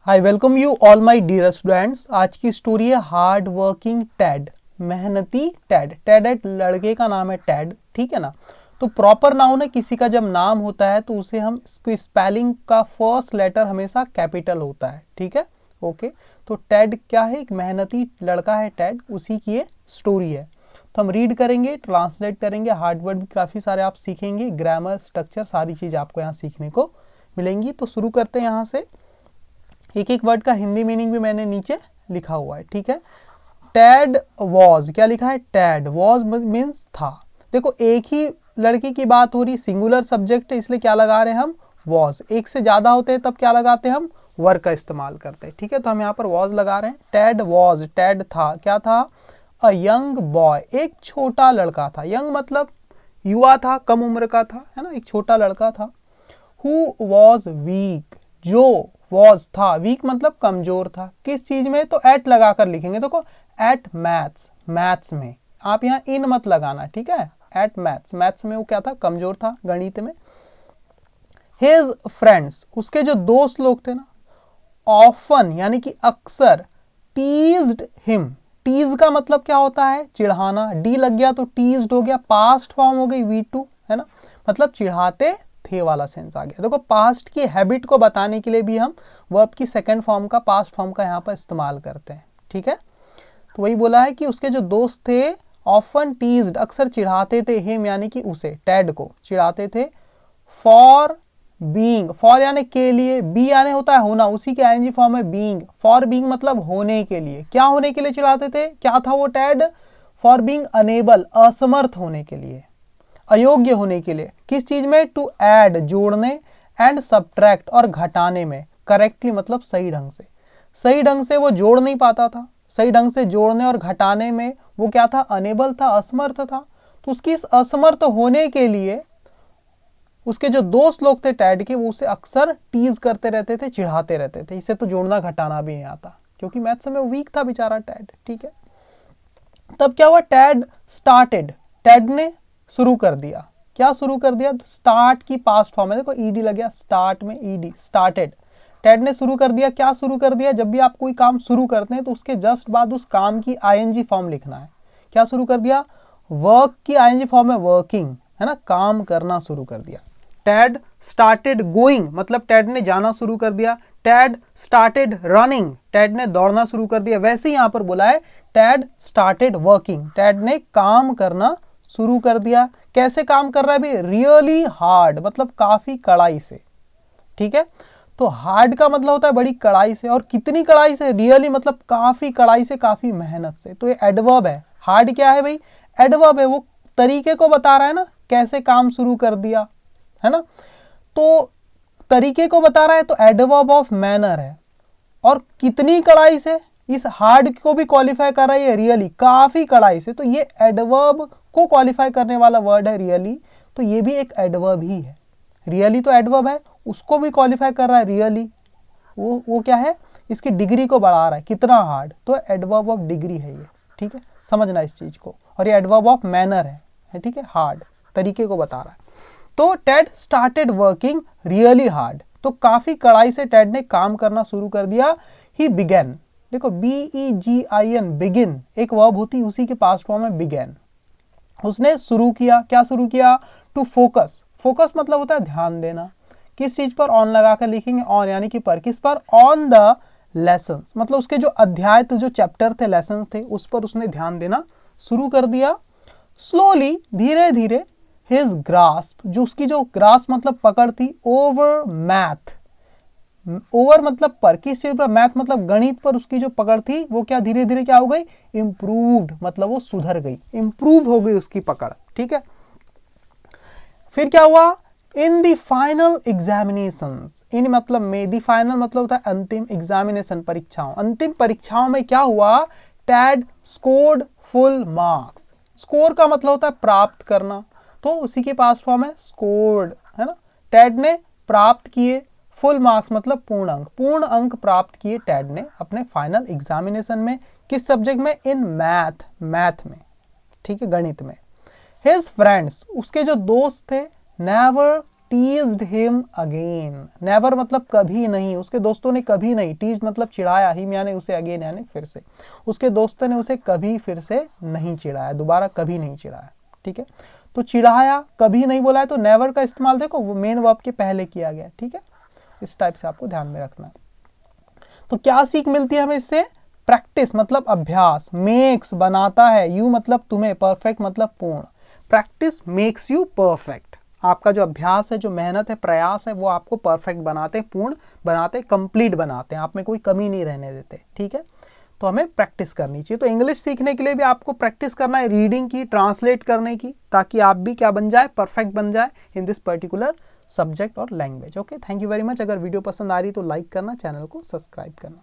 I welcome you all my dear students. आज की story है हार्ड वर्किंग टैड, मेहनती टैड। टैड एक लड़के का नाम है टैड, ठीक है ना। तो प्रॉपर नाउन है, किसी का जब नाम होता है तो उसे हम इसको स्पेलिंग का फर्स्ट लेटर हमेशा कैपिटल होता है, ठीक है। ओके, तो टैड क्या है? एक मेहनती लड़का है टैड, उसी की ये स्टोरी है। तो हम रीड करेंगे, ट्रांसलेट करेंगे, हार्ड वर्ड भी काफ़ी सारे आप सीखेंगे, ग्रामर, स्ट्रक्चर, सारी चीज़ आपको यहाँ सीखने को मिलेंगी। तो शुरू करते हैं यहाँ से। एक एक वर्ड का हिंदी मीनिंग भी मैंने नीचे लिखा हुआ है, ठीक है। टैड वॉज, क्या लिखा है? टैड वॉज मीन्स था। देखो एक ही लड़की की बात हो रही, सिंगुलर सब्जेक्ट है, इसलिए क्या लगा रहे हैं हम? वॉज। एक से ज्यादा होते हैं तब क्या लगाते हैं हम? वर का इस्तेमाल करते हैं, ठीक है। तो हम यहाँ पर वॉज लगा रहे हैं। टैड वॉज, टैड था, क्या था? अ यंग बॉय, एक छोटा लड़का था। यंग मतलब युवा था, कम उम्र का था, है ना, एक छोटा लड़का था। हु वॉज वीक, जो वॉज था, वीक मतलब कमजोर था। किस चीज में? तो एट लगाकर लिखेंगे। देखो एट मैथ्स, मैथ्स में। आप यहाँ इन मत लगाना, ठीक है। एट मैथ्स, मैथ्स में वो क्या था? कमजोर था, गणित में। हिज फ्रेंड्स, उसके जो दोस्त लोग थे ना, ऑफन यानी कि अक्सर, टीज्ड हिम। टीज का मतलब क्या होता है? चिढ़ाना। डी लग गया तो टीज्ड हो गया, पास्ट फॉर्म हो गई V2, है ना, मतलब चिढ़ाते थे वाला सेंस आ गया। देखो पास्ट की हैबिट को बताने के लिए भी हम वर्ब की सेकंड फॉर्म का, पास्ट फॉर्म का यहाँ पर इस्तेमाल करते हैं, ठीक है। तो वही बोला है कि उसके जो दोस्त थे, ऑफन टीज्ड, अक्सर चिढ़ाते थे, हिम यानी कि उसे, टैड को चिढ़ाते थे। फॉर बीइंग, फॉर यानी के लिए, बी यानी होता है होना, उसी के आईएनजी फॉर्म है बीइंग। फॉर बीइंग मतलब होने के लिए। क्या होने के लिए चिढ़ाते थे? क्या था वो टैड? फॉर बीइंग अनेबल, असमर्थ होने के लिए, अयोग्य होने के लिए। किस चीज में? टू ऐड, जोड़ने, एंड सब्ट्रैक्ट, और घटाने में। करेक्टली मतलब सही ढंग से। सही ढंग से वो जोड़ नहीं पाता था, सही ढंग से जोड़ने और घटाने में वो क्या था? अनेबल था, असमर्थ था। तो उसकी इस असमर्थ होने के लिए उसके जो दोस्त लोग थे टैड के, वो उसे अक्सर टीज करते रहते थे, चिढ़ाते रहते थे। इसे तो जोड़ना घटाना भी नहीं आता, क्योंकि मैथ्स में वीक था बेचारा टैड, ठीक है। तब क्या हुआ? टैड स्टार्टेड, टैड ने शुरू कर दिया। क्या शुरू कर दिया? स्टार्ट की पास्ट फॉर्म है, देखो ईडी लग गया, स्टार्ट में ईडी, स्टार्टेड। टैड ने शुरू कर दिया। क्या शुरू कर दिया? जब भी आप कोई काम शुरू करते हैं तो उसके जस्ट बाद उस काम की आईएनजी फॉर्म लिखना है। क्या शुरू कर दिया? वर्क की आईएनजी फॉर्म है वर्किंग, है ना, काम करना शुरू कर दिया। टैड स्टार्टेड गोइंग, मतलब टैड ने जाना शुरू कर दिया। टैड स्टार्टेड रनिंग, टैड ने दौड़ना शुरू कर दिया। वैसे ही यहां पर बोला है टैड स्टार्टेड वर्किंग, टैड ने काम करना शुरू कर दिया। कैसे काम कर रहा है भाई? रियली हार्ड, मतलब काफी कड़ाई से, ठीक है। तो हार्ड का मतलब होता है बड़ी कड़ाई से, और कितनी कड़ाई से? रियली मतलब काफी कड़ाई से, काफी मेहनत से। तो ये एडवर्ब है। हार्ड क्या है भाई? एडवर्ब है, वो तरीके को बता रहा है ना, कैसे काम शुरू कर दिया, है ना। तो तरीके को बता रहा है तो एडवर्ब ऑफ मैनर है। और कितनी कड़ाई से, इस हार्ड को भी क्वालिफाई कर रहा है, रियली, काफी कड़ाई से। तो ये एडवर्ब को क्वालिफाई करने वाला वर्ड है रियली, तो ये भी एक एडवर्ब ही है। रियली तो एडवर्ब है, उसको भी क्वालिफाई कर रहा है रियली। वो क्या है? इसकी डिग्री को बढ़ा रहा है, कितना हार्ड, तो एडवर्ब ऑफ डिग्री है ये, ठीक है, समझना इस चीज को। और ये एडवर्ब ऑफ मैनर है, ठीक है, हार्ड, तरीके को बता रहा है। तो टैड स्टार्टेड वर्किंग रियली हार्ड, तो काफी कड़ाई से टैड ने काम करना शुरू कर दिया। ही बिगैन, देखो BEGIN, बिगिन एक वर्ब होती, उसी के पास्ट फॉर्म में बिगैन। उसने शुरू किया। क्या शुरू किया? टू फोकस, फोकस मतलब होता है ध्यान देना। किस चीज पर? ऑन लगाकर लिखेंगे, ऑन यानी कि पर। किस पर? ऑन द लेसन्स, मतलब उसके जो अध्याय थे, जो चैप्टर थे, लेसन्स थे, उस पर उसने ध्यान देना शुरू कर दिया। स्लोली, धीरे धीरे, हिज ग्रास्प, जो उसकी जो ग्रास्प मतलब पकड़ थी, ओवर मैथ, ओवर मतलब पर, किस चीज पर? मैथ मतलब गणित पर उसकी जो पकड़ थी, वो क्या धीरे धीरे क्या हो गई? इंप्रूव्ड, मतलब वो सुधर गई, इंप्रूव हो गई उसकी पकड़, ठीक है। फिर क्या हुआ? इन द फाइनल एग्जामिनेशंस, इन मतलब में, द फाइनल मतलब होता है अंतिम, एग्जामिनेशन परीक्षाओं, अंतिम परीक्षाओं में क्या हुआ? टैड स्कोर्ड फुल मार्क्स। स्कोर का मतलब होता है प्राप्त करना, तो उसी के पास फॉर्म है स्कोर्ड, है ना। टैड ने प्राप्त किए फुल मार्क्स, मतलब पूर्ण अंक, पूर्ण अंक प्राप्त किए टैड ने अपने फाइनल एग्जामिनेशन में। किस सब्जेक्ट में? इन मैथ, मैथ में, ठीक है, गणित में। हिज फ्रेंड्स, उसके जो दोस्त थे, never teased him again. Never मतलब कभी नहीं, उसके दोस्तों ने कभी नहीं, टीज मतलब चिढ़ाया, हिम यानी उसे, अगेन यानी फिर से, उसके दोस्तों ने उसे कभी फिर से नहीं चिढ़ाया, दोबारा कभी नहीं चिढ़ाया, ठीक है। तो चिढ़ाया कभी नहीं बोला है तो नेवर का इस्तेमाल देखो वो मेन वर्ब के पहले किया गया, ठीक है। इस टाइप से आपको ध्यान में रखना है। तो क्या सीख मिलती है हमें इससे? प्रैक्टिस मतलब अभ्यास, मेक्स बनाता है, यू मतलब तुम्हें, परफेक्ट मतलब पूर्ण। Practice makes you perfect. आपका जो अभ्यास है, जो मेहनत है, प्रयास है, वो आपको परफेक्ट बनाते, पूर्ण बनाते, कंप्लीट बनाते हैं, आप में कोई कमी नहीं रहने देते, ठीक है। तो हमें प्रैक्टिस करनी चाहिए। तो इंग्लिश सीखने के लिए भी आपको प्रैक्टिस करना है, रीडिंग की, ट्रांसलेट करने की, ताकि आप भी क्या बन जाए, परफेक्ट बन जाए इन दिस पर्टिकुलर सब्जेक्ट और language. Okay, thank you very much. अगर वीडियो पसंद आ रही तो लाइक करना, चैनल को सब्सक्राइब करना।